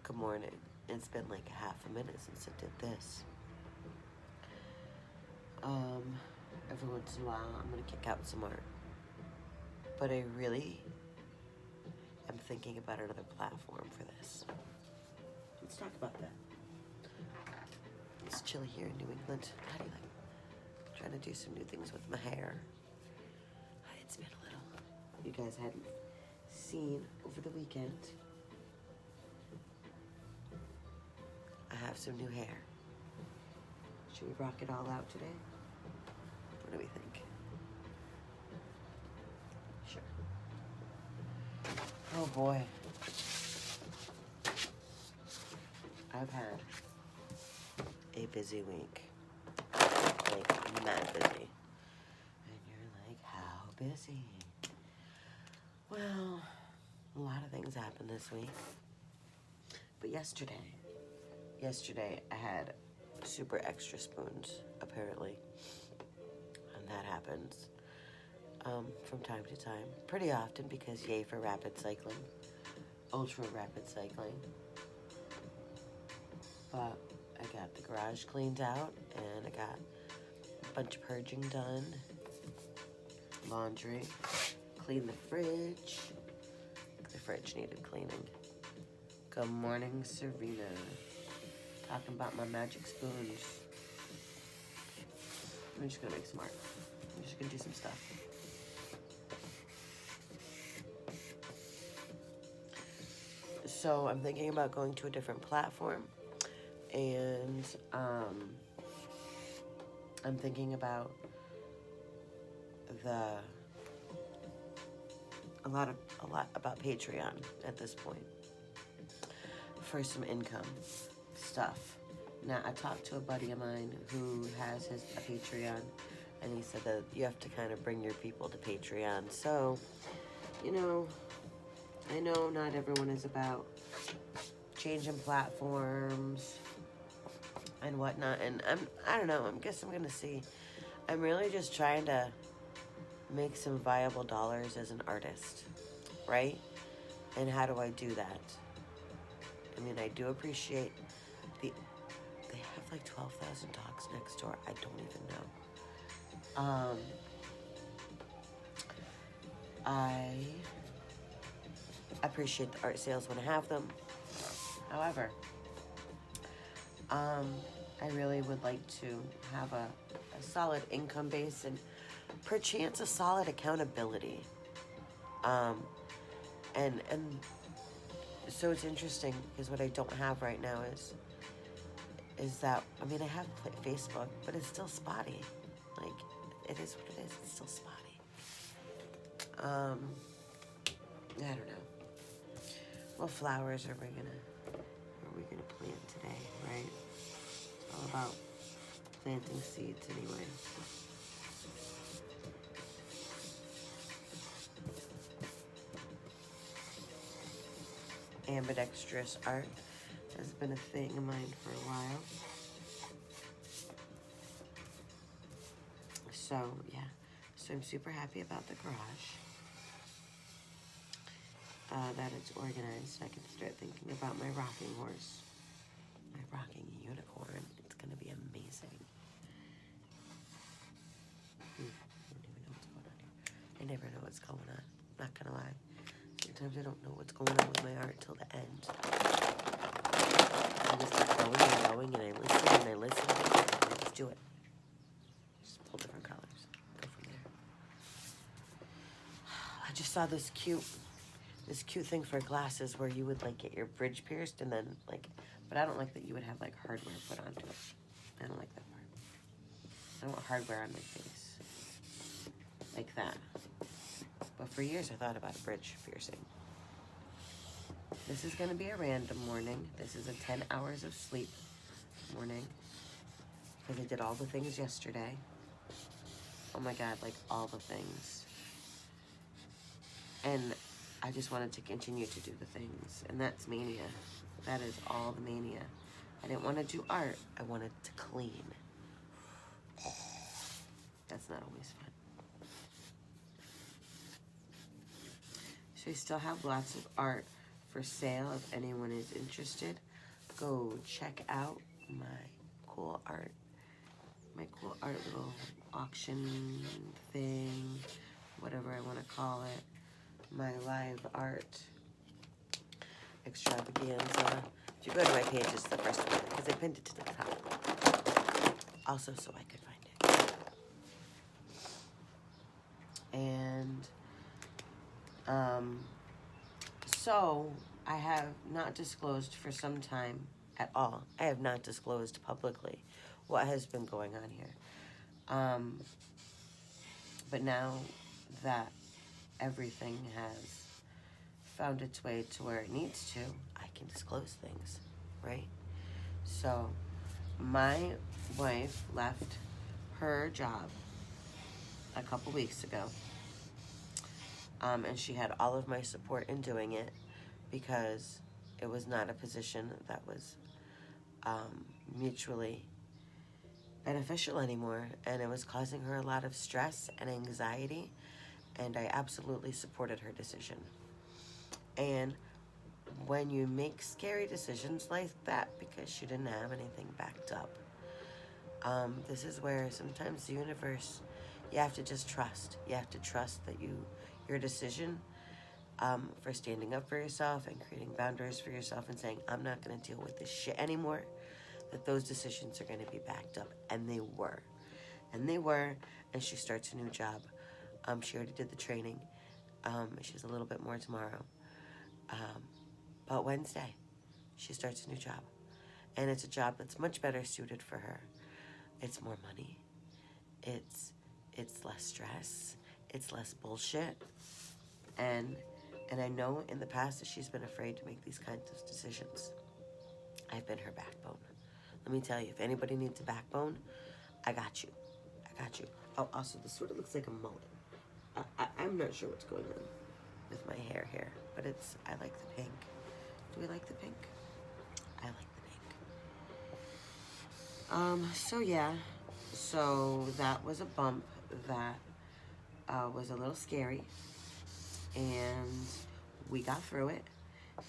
Good morning. It's been like half a minute since I did this. Every once in a while I'm gonna kick out some art. But I really am thinking about another platform for this. Let's talk about that. It's chilly here in New England. How do you like? I'm trying to do some new things with my hair. It's been a little. You guys hadn't seen over the weekend. I have some new hair. Should we rock it all out today? What do we think? Sure. Oh boy. I've had a busy week. Like, mad busy. And you're like, how busy? Well, a lot of things happened this week. But yesterday I had super extra spoons, apparently. And that happens from time to time. Pretty often, because yay for rapid cycling. Ultra rapid cycling. But I got the garage cleaned out, and I got a bunch of purging done. Laundry. Cleaned the fridge. The fridge needed cleaning. Good morning, Serena. Talking about my magic spoons. I'm just gonna make some art. I'm just gonna do some stuff. So I'm thinking about going to a different platform, and I'm thinking about a lot about Patreon at this point for some income stuff. Now, I talked to a buddy of mine who has a Patreon, and he said that you have to kind of bring your people to Patreon. So, I know not everyone is about changing platforms and whatnot, and I don't know, I guess I'm gonna see. I'm really just trying to make some viable dollars as an artist, right? And how do I do that? I mean, I do appreciate they have like 12,000 dogs next door. I don't even know. I appreciate the art sales when I have them. However, I really would like to have a solid income base and perchance a solid accountability. And so it's interesting because what I don't have right now is that, I mean, I have Facebook, but it's still spotty. Like, it is what it is. It's still spotty. I don't know. What flowers are we gonna plant today, right? It's all about planting seeds anyway. Ambidextrous art has been a thing of mine for a while. So, yeah. So I'm super happy about the garage. That it's organized. I can start thinking about my rocking horse. My rocking unicorn. It's going to be amazing. I don't even know what's going on here. I never know what's going on. Not going to lie. Sometimes I don't know what's going on with my art till the end. I just keep going and going, and I listen and I listen, and I just do it. Just pull different colors. Go from there. I just saw this cute thing for glasses where you would like get your bridge pierced and then like, but I don't like that you would have like hardware put onto it. I don't like that part. I don't want hardware on my face. Like that. But for years I thought about a bridge piercing. This is going to be a random morning. This is a 10 hours of sleep morning. Because I did all the things yesterday. Oh my God, like all the things. And I just wanted to continue to do the things. And that's mania. That is all the mania. I didn't want to do art. I wanted to clean. That's not always fun. So we still have lots of art for sale if anyone is interested. Go check out my cool art little auction thing, whatever I want to call it. My live art extravaganza. If you go to my page, it's the first one because I pinned it to the top. Also, so I could find it. And so I have not disclosed for some time at all. I have not disclosed publicly what has been going on here. But now that everything has found its way to where it needs to, I can disclose things, right? So my wife left her job a couple weeks ago. And she had all of my support in doing it because it was not a position that was mutually beneficial anymore, and it was causing her a lot of stress and anxiety, and I absolutely supported her decision. And when you make scary decisions like that because she didn't have anything backed up, this is where sometimes the universe, you have to just trust. You have to trust that your decision for standing up for yourself and creating boundaries for yourself and saying, I'm not going to deal with this shit anymore, that those decisions are going to be backed up. And they were. And she starts a new job. She already did the training. She has a little bit more tomorrow. But Wednesday, she starts a new job. And it's a job that's much better suited for her. It's more money. It's less stress. It's less bullshit. And I know in the past that she's been afraid to make these kinds of decisions. I've been her backbone. Let me tell you, if anybody needs a backbone, I got you. Oh, also, this sort of looks like a mullet. I'm not sure what's going on with my hair here, but I like the pink. Do we like the pink? I like the pink. So yeah. So that was a bump that was a little scary. And we got through it.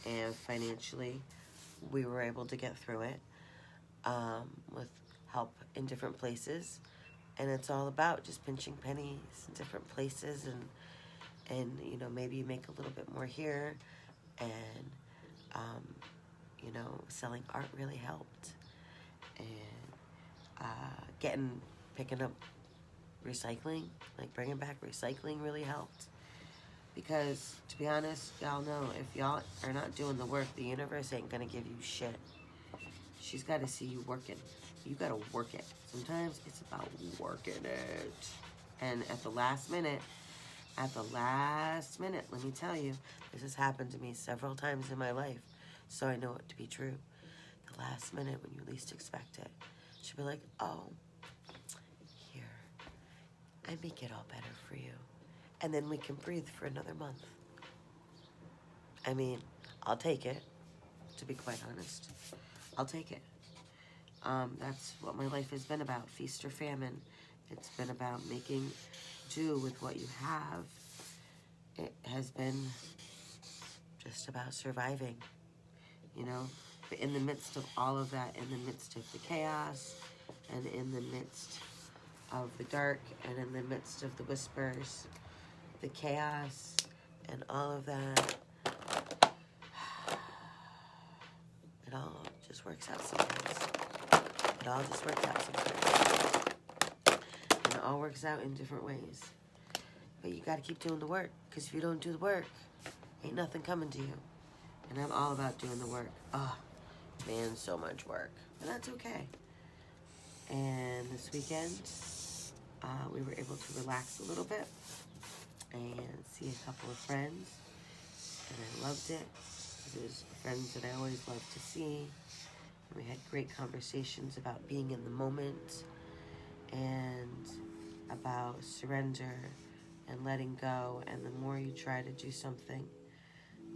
And financially, we were able to get through it with help in different places. And it's all about just pinching pennies in different places. And you know, maybe you make a little bit more here. And, you know, selling art really helped. And picking up recycling, like bringing back recycling really helped. Because, to be honest, y'all know, if y'all are not doing the work, the universe ain't gonna give you shit. She's gotta see you working. You gotta work it. Sometimes it's about working it. And at the last minute, let me tell you, this has happened to me several times in my life, so I know it to be true. The last minute, when you least expect it, she'll be like, oh, here, I make it all better for you. And then we can breathe for another month. I mean, I'll take it, to be quite honest. I'll take it. That's what my life has been about, feast or famine. It's been about making do with what you have. It has been just about surviving, you know? But in the midst of all of that, in the midst of the chaos, and in the midst of the dark, and in the midst of the whispers, the chaos, and all of that, it all just works out sometimes. It all just works out sometimes. And it all works out in different ways. But you gotta keep doing the work, because if you don't do the work, ain't nothing coming to you. And I'm all about doing the work. Oh, man, so much work. But that's okay. And this weekend, we were able to relax a little bit and see a couple of friends. And I loved it. It was friends that I always love to see. We had great conversations about being in the moment and about surrender and letting go. And the more you try to do something,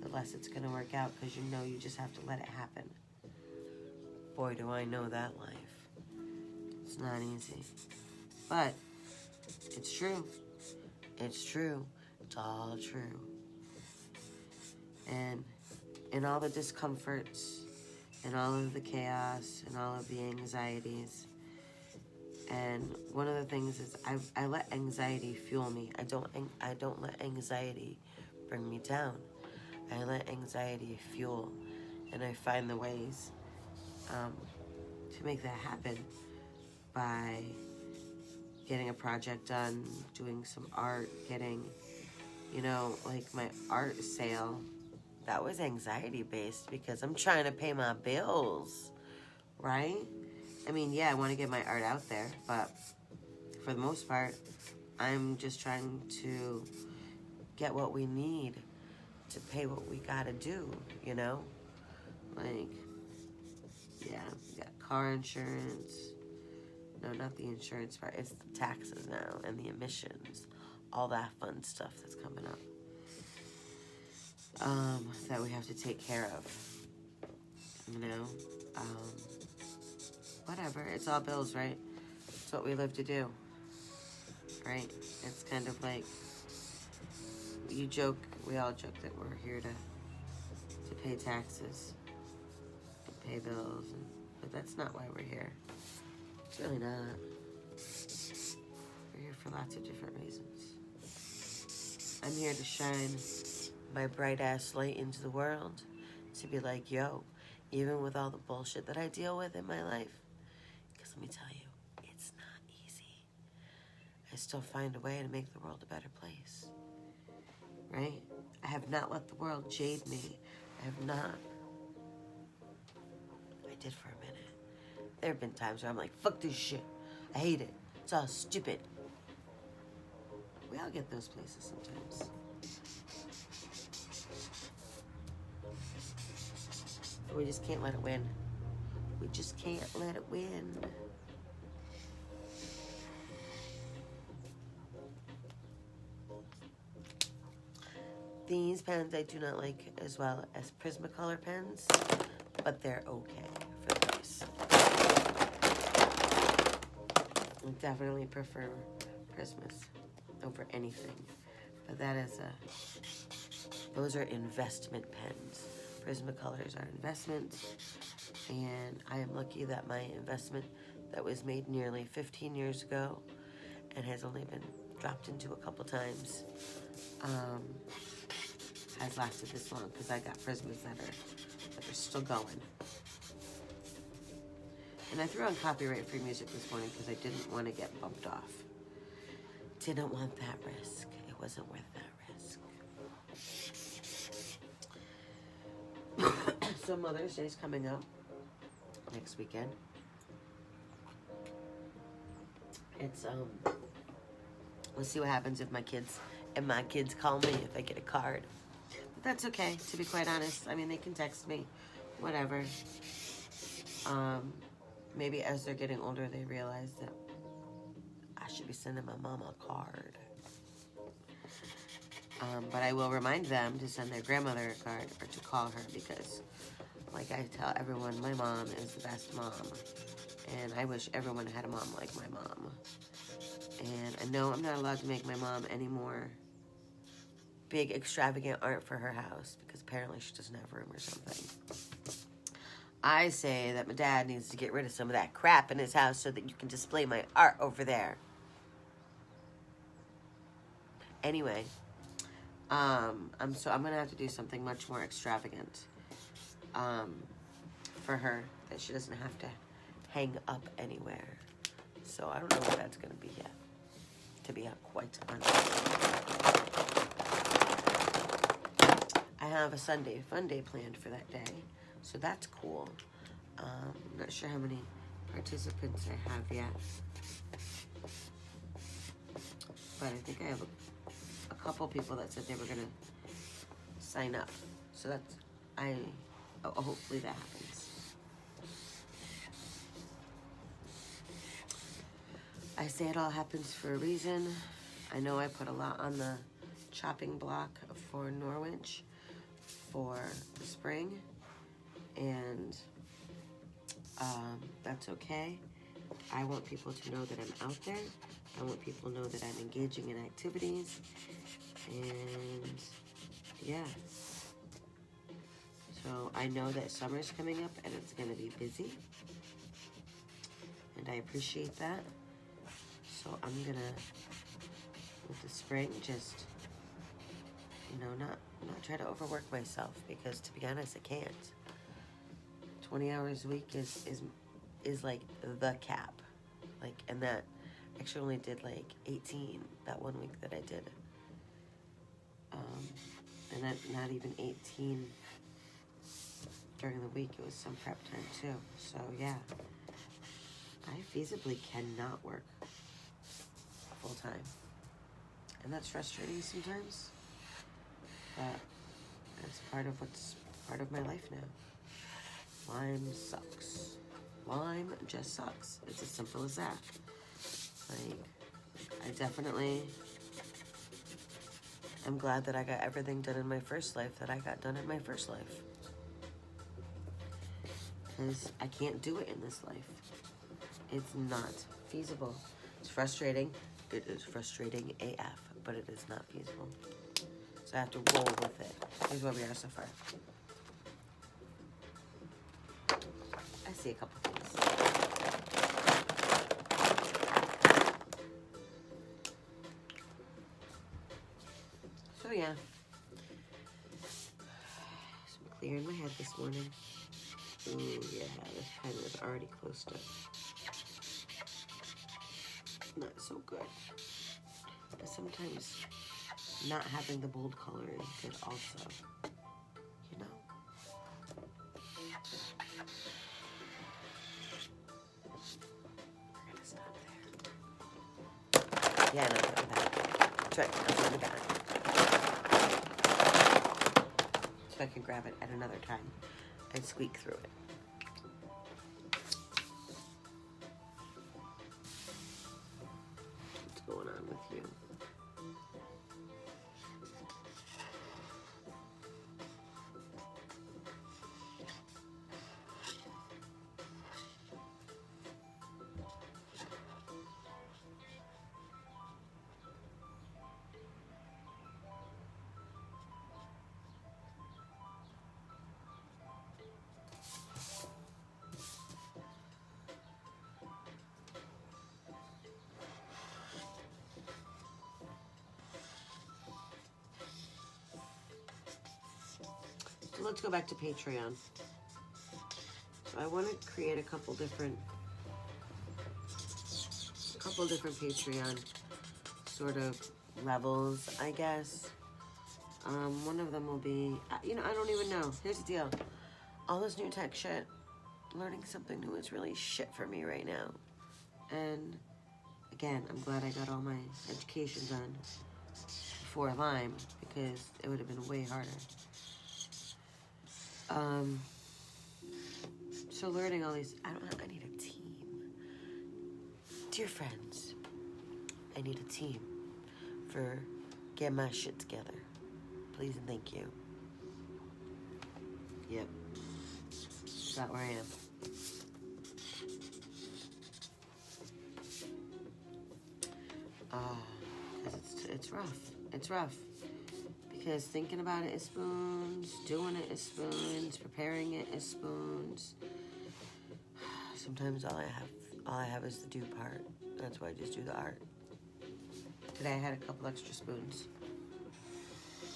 the less it's going to work out, because you know you just have to let it happen. Boy, do I know that life. It's not easy. But it's true. It's true. It's all true. And in all the discomforts and all of the chaos and all of the anxieties. And one of the things is I let anxiety fuel me. I don't let anxiety bring me down. I let anxiety fuel, and I find the ways to make that happen by getting a project done, doing some art, getting, like my art sale. That was anxiety based because I'm trying to pay my bills, right? I mean, yeah, I want to get my art out there, but for the most part, I'm just trying to get what we need to pay what we gotta do, Like, yeah, we got car insurance. No, not the insurance part. It's the taxes now and the emissions. All that fun stuff that's coming up. That we have to take care of. Whatever. It's all bills, right? It's what we live to do. Right? It's kind of like, we all joke that we're here to pay taxes and pay bills, but that's not why we're here. It's really not. We're here for lots of different reasons. I'm here to shine my bright ass light into the world, to be like, yo, even with all the bullshit that I deal with in my life, because let me tell you, it's not easy. I still find a way to make the world a better place. Right? I have not let the world jade me. I have not. I did for a minute. There have been times where I'm like, fuck this shit. I hate it. It's all stupid. We all get those places sometimes. But we just can't let it win. We just can't let it win. These pens I do not like as well as Prismacolor pens, but they're okay for the price. I definitely prefer Prismas over anything, but those are investment pens. Prismacolors are investments, and I am lucky that my investment that was made nearly 15 years ago and has only been dropped into a couple times has lasted this long, because I got Prismas that are still going. And I threw on copyright-free music this morning because I didn't want to get bumped off. Didn't want that risk. It wasn't worth that risk. So Mother's Day's coming up next weekend. It's we'll see what happens if my kids call me if I get a card. But that's okay, to be quite honest. I mean, they can text me, whatever. Maybe as they're getting older, they realize that I should be sending my mom a card. But I will remind them to send their grandmother a card or to call her, because, like I tell everyone, my mom is the best mom. And I wish everyone had a mom like my mom. And I know I'm not allowed to make my mom any more big, extravagant art for her house, because apparently she doesn't have room or something. I say that my dad needs to get rid of some of that crap in his house so that you can display my art over there. Anyway, I'm gonna have to do something much more extravagant for her, that she doesn't have to hang up anywhere. So I don't know what that's gonna be yet, to be quite honest. I have a Sunday fun day planned for that day, so that's cool. I'm not sure how many participants I have yet, but I think I have a couple people that said they were gonna sign up. So hopefully that happens. I say it all happens for a reason. I know I put a lot on the chopping block for Norwich for the spring, and that's okay. I want people to know that I'm out there. I want people to know that I'm engaging in activities, and yeah. So I know that summer's coming up and it's going to be busy. And I appreciate that. So I'm going to, with the spring, just, you know, not try to overwork myself, because to be honest, I can't. 20 hours a week is like the cap. Like, and that actually only did like 18 that one week that I did. And not even 18 during the week. It was some prep time too. So yeah, I feasibly cannot work full time. And that's frustrating sometimes. But that's what's part of my life now. Lyme sucks. Lyme just sucks. It's as simple as that. Like, I definitely am glad that I got everything done in my first life that I got done in my first life. Because I can't do it in this life. It's not feasible. It's frustrating. It is frustrating AF, but it is not feasible. So I have to roll with it. Here's where we are so far. I see a couple things. So yeah. So I'm clearing my head this morning. Ooh, yeah, this pen is already close to not so good. But sometimes not having the bold color is good also. You know? We're gonna stop there. Yeah, no, look at that. That's right, that's what we got. So I can grab it at another time and squeak through it. What's going on with you? So let's go back to Patreon. So I want to create a couple different Patreon sort of levels, I guess. One of them will be, you know, I don't even know. Here's the deal. All this new tech shit, learning something new is really shit for me right now. And again, I'm glad I got all my education done before Lyme, because it would have been way harder. So learning all these, I need a team. Dear friends, I need a team for getting my shit together. Please and thank you. Yep. That's where I am. Because it's rough. It's rough. Because thinking about it is spoons, doing it is spoons, preparing it is spoons. Sometimes all I have is the do part. That's why I just do the art. Today I had a couple extra spoons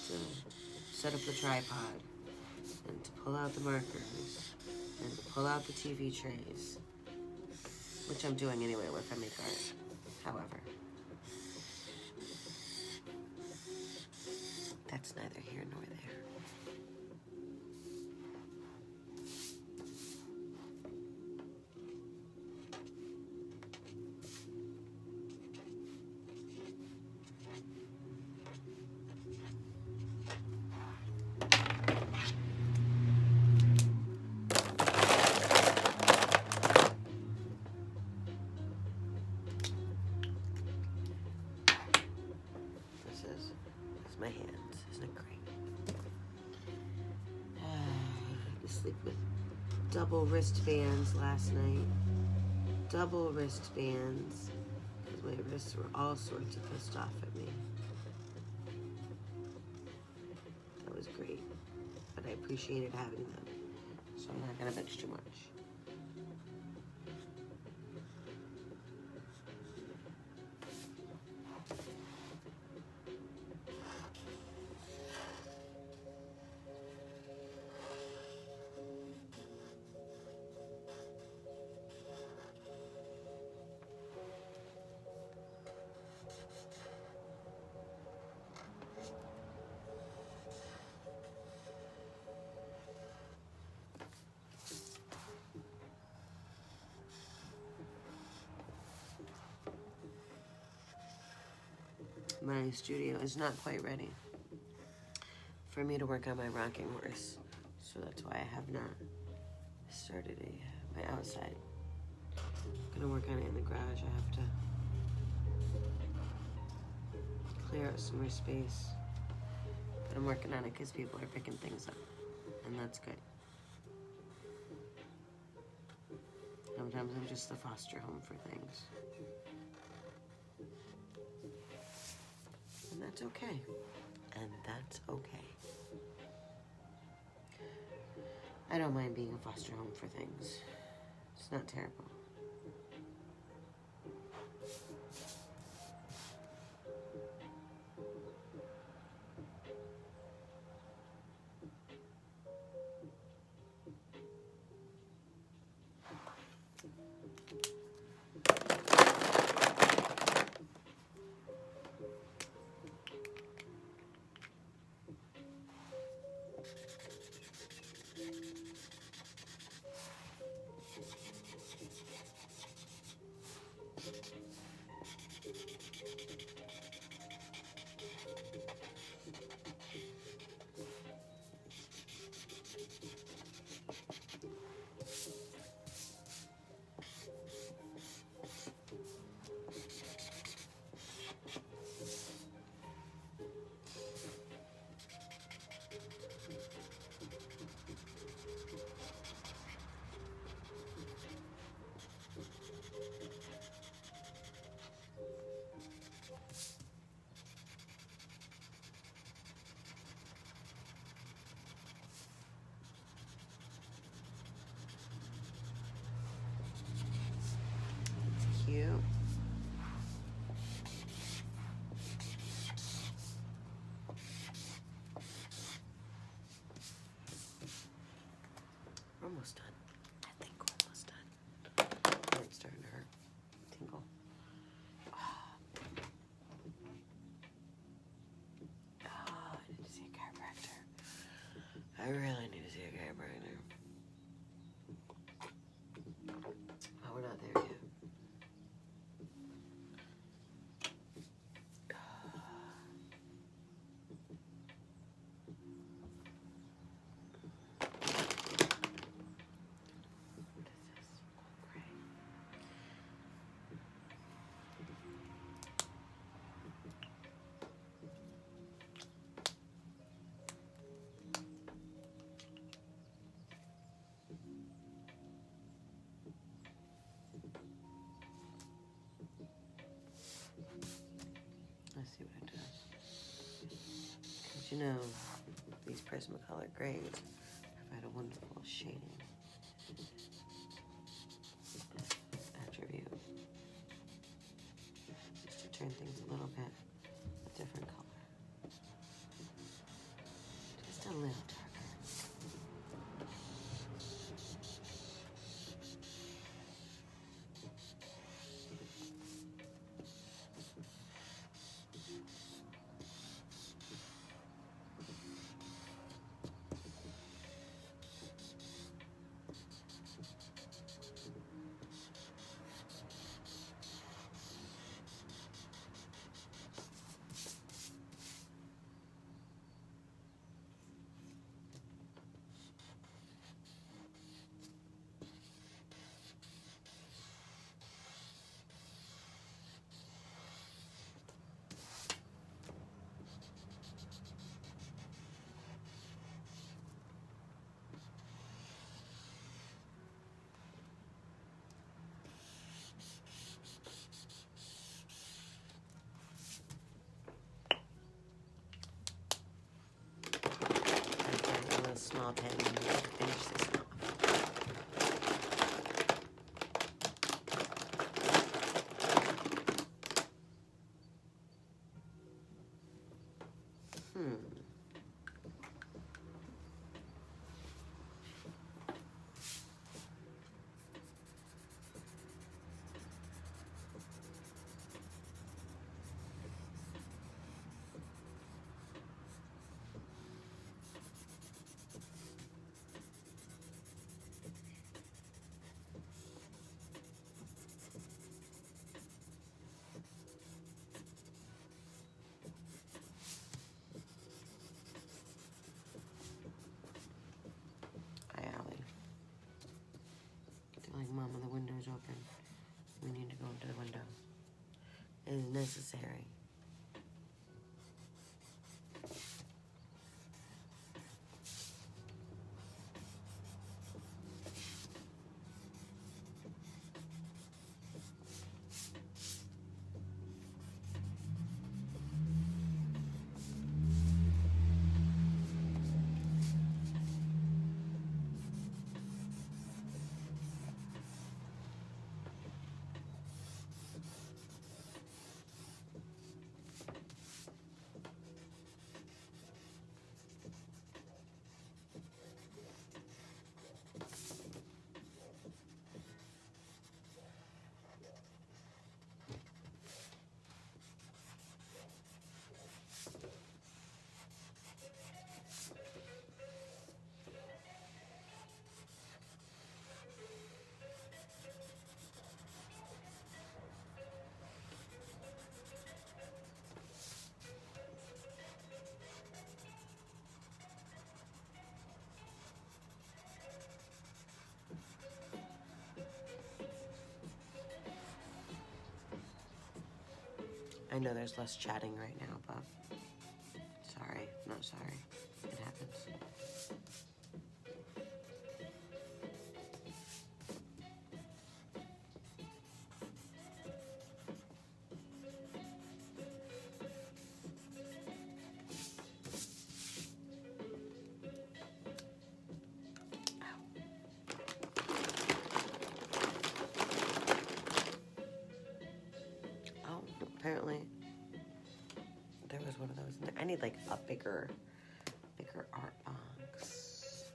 to set up the tripod, and to pull out the markers, and to pull out the TV trays, which I'm doing anyway if I make art, however. That's neither here nor there. This is my hands. Isn't it great? I had to sleep with double wristbands last night. Double wristbands. Because my wrists were all sorts of pissed off at me. That was great. But I appreciated having them. So I'm not gonna bitch too much. My studio is not quite ready for me to work on my rocking horse, so that's why I have not started my outside. I'm gonna work on it in the garage. I have to clear out some more space, but I'm working on it because people are picking things up, and that's good. Sometimes I'm just the foster home for things, and that's okay. And that's okay. I don't mind being a foster home for things. It's not terrible. Cute. We're almost done. I think we're almost done. It's starting to hurt. Tingle. I need to see a chiropractor. I really need to see a chiropractor. Oh, we're not there yet. Let's see what it does. Because you know, these Prismacolor grays have had a wonderful shading attribute. Just to turn things a little bit a different color. Just a little darker. small pen and finish this off. Like, Mama, the window's open. We need to go into the window. It is necessary. I know there's less chatting right now, but sorry, not sorry. It happens. Apparently, there was one of those in there. I need like a bigger art box.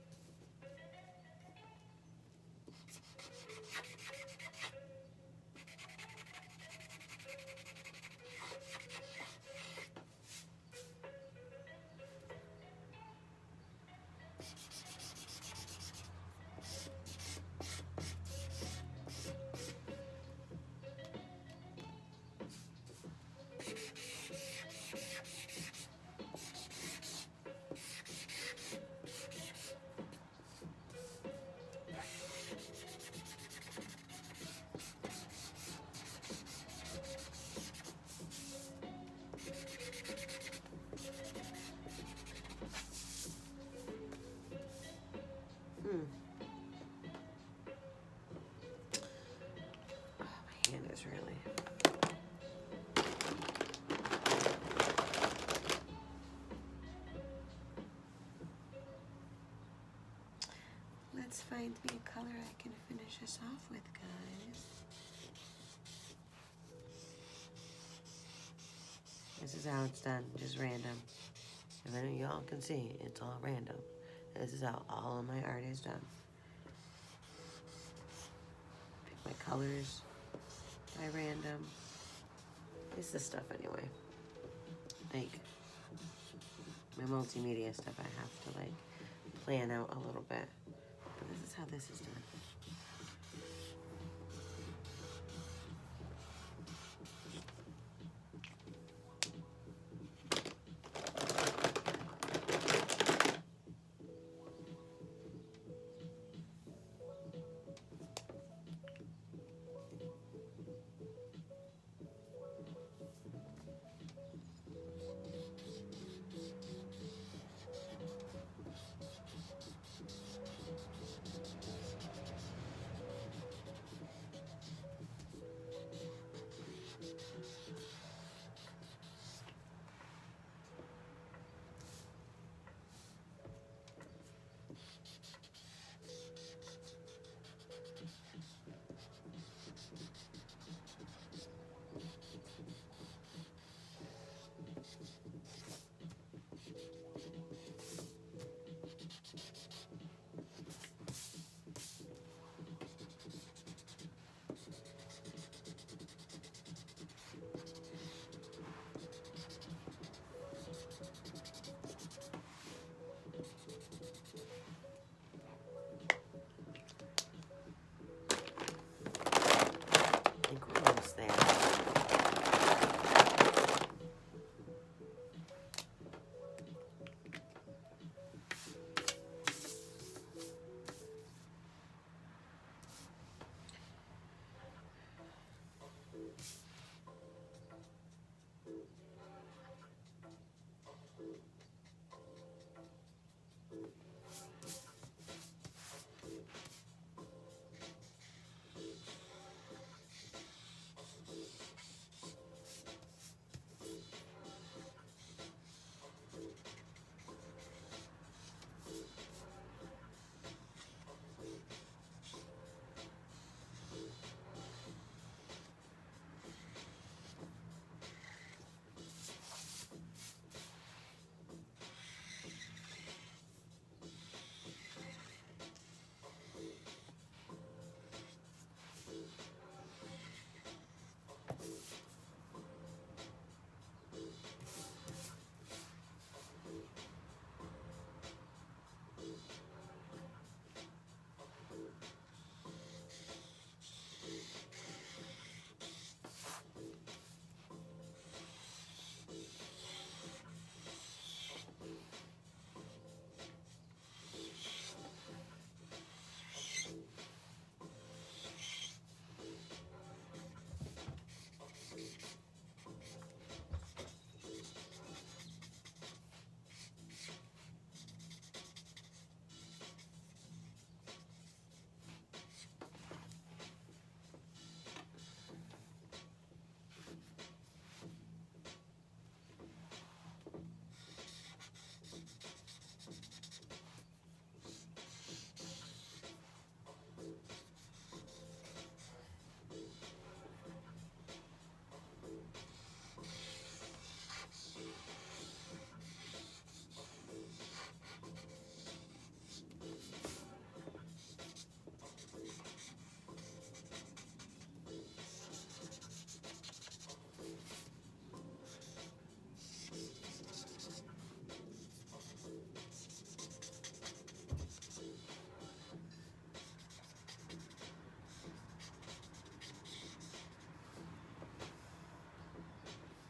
Oh, my hand is really... Let's find me a color I can finish this off with, guys. This is how it's done, just random. And then y'all can see it's all random. This is how all of my art is done. Pick my colors by random. It's the stuff anyway. Like my multimedia stuff I have to like plan out a little bit. But this is how this is done.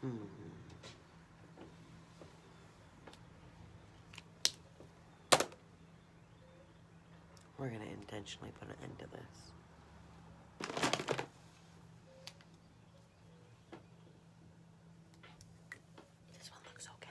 We're going to intentionally put an end to this. This one looks okay.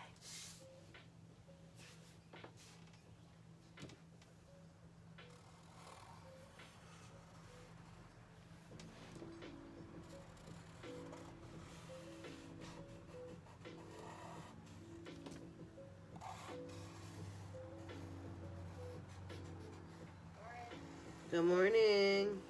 Good morning.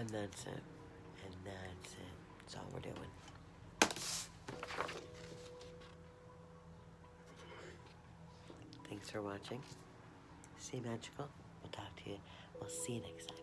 And that's it. And that's it. That's all we're doing. Thanks for watching. Stay magical. We'll talk to you. We'll see you next time.